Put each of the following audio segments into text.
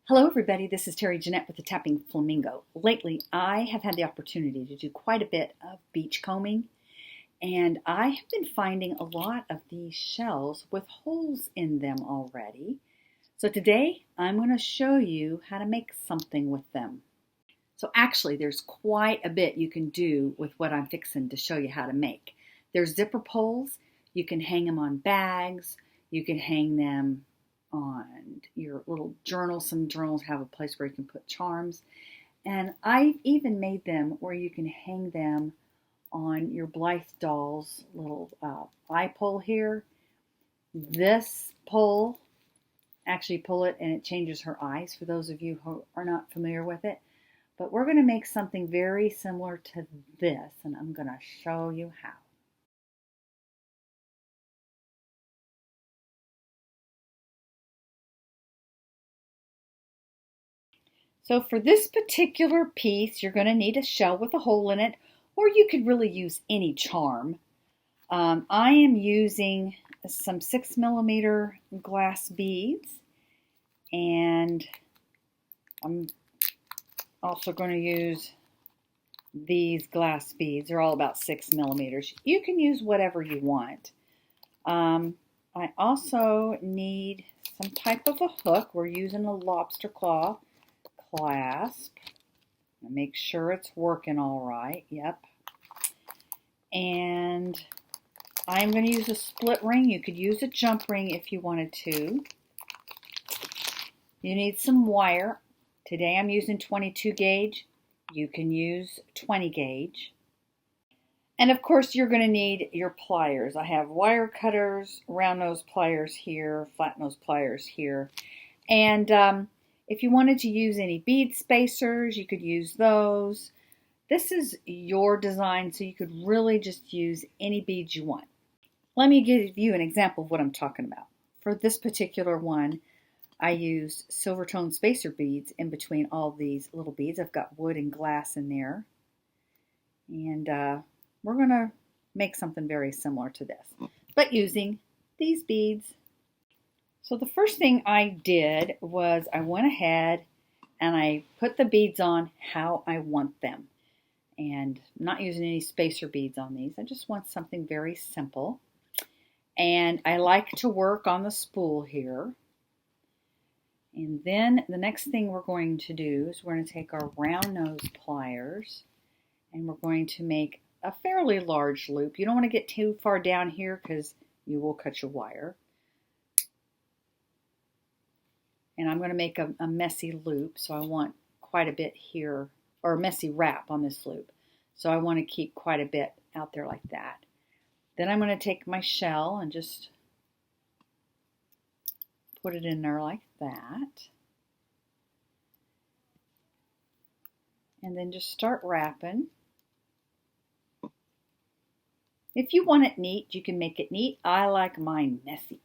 Hello everybody, this is Terry Jeanette with the Tapping Flamingo. Lately I have had the opportunity to do quite a bit of beach combing, and I have been finding a lot of these shells with holes in them already. So today I'm going to show you how to make something with them. So actually there's quite a bit you can do with what I'm fixing to show you how to make. There's zipper pulls, you can hang them on bags, you can hang them on your little journal. Some journals have a place where you can put charms. And I've even made them where you can hang them on your Blythe doll's little eye pole here. This pole, actually pull it and it changes her eyes for those of you who are not familiar with it. But we're going to make something very similar to this, and I'm going to show you how. So for this particular piece, you're going to need a shell with a hole in it, or you could really use any charm. I am using some 6mm glass beads, and I'm also going to use these glass beads. They're all about 6mm. You can use whatever you want. I also need some type of a hook. We're using a lobster claw clasp. Make sure it's working all right. Yep. And I'm going to use a split ring. You could use a jump ring if you wanted to. You need some wire. Today I'm using 22 gauge. You can use 20 gauge. And of course you're going to need your pliers. I have wire cutters, round nose pliers here, flat nose pliers here. And if you wanted to use any bead spacers, you could use those. This is your design, so you could really just use any beads you want. Let me give you an example of what I'm talking about. For this particular one, I used silver tone spacer beads in between all these little beads. I've got wood and glass in there. And we're going to make something very similar to this, but using these beads. So the first thing I did was I went ahead and I put the beads on how I want them. And I'm not using any spacer beads on these. I just want something very simple. And I like to work on the spool here. And then the next thing we're going to do is we're going to take our round nose pliers and we're going to make a fairly large loop. You don't want to get too far down here because you will cut your wire. And I'm going to make a messy loop, so I want quite a bit here, or a messy wrap on this loop. So I want to keep quite a bit out there like that. Then I'm going to take my shell and just put it in there like that. And then just start wrapping. If you want it neat, you can make it neat. I like mine messy.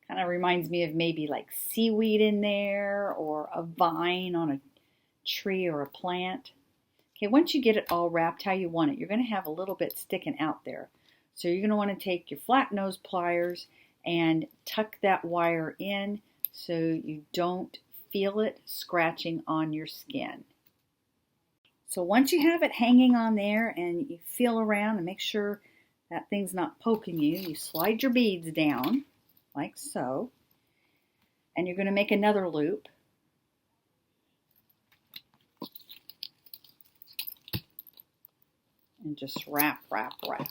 Kind of reminds me of maybe like seaweed in there or a vine on a tree or a plant. Okay, once you get it all wrapped how you want it, you're going to have a little bit sticking out there. So you're going to want to take your flat nose pliers and tuck that wire in so you don't feel it scratching on your skin. So once you have it hanging on there and you feel around and make sure that thing's not poking you, you slide your beads down like so. And you're going to make another loop. And just wrap, wrap, wrap.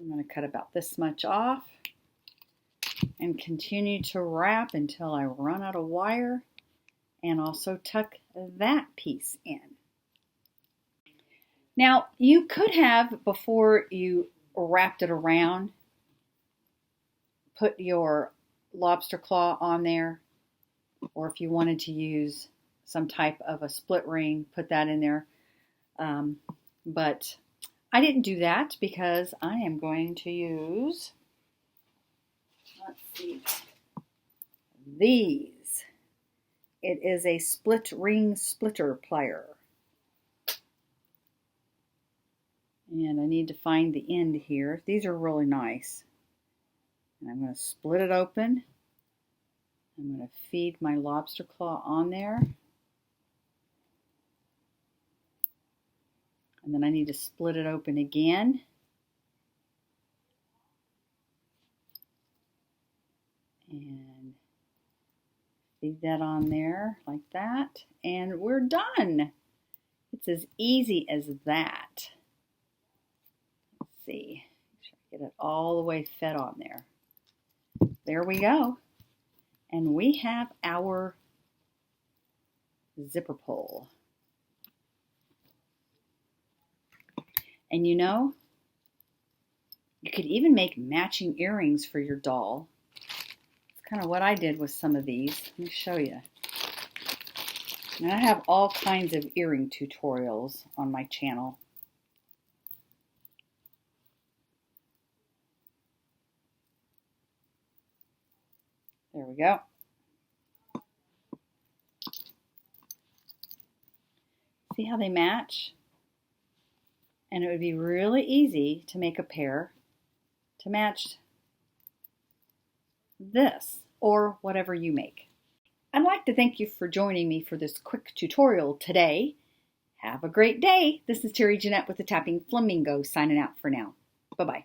I'm going to cut about this much off and continue to wrap until I run out of wire, and also tuck that piece in. Now, you could have, before you wrapped it around, put your lobster claw on there, or if you wanted to use some type of a split ring, put that in there. But I didn't do that because I am going to use, let's see, these. It is a split ring splitter plier. And I need to find the end here. These are really nice. And I'm going to split it open I'm going to feed my lobster claw on there. And then I need to split it open again. And feed that on there like that. And we're done. It's as easy as that. Let's see. Make sure I get it all the way fed on there. There we go. And we have our zipper pull. And you know, you could even make matching earrings for your doll. It's kind of what I did with some of these. Let me show you. And I have all kinds of earring tutorials on my channel. There we go. See how they match? And it would be really easy to make a pair to match this or whatever you make. I'd like to thank you for joining me for this quick tutorial today. Have a great day. This is Terry Jeanette with the Tapping Flamingo signing out for now. Bye-bye.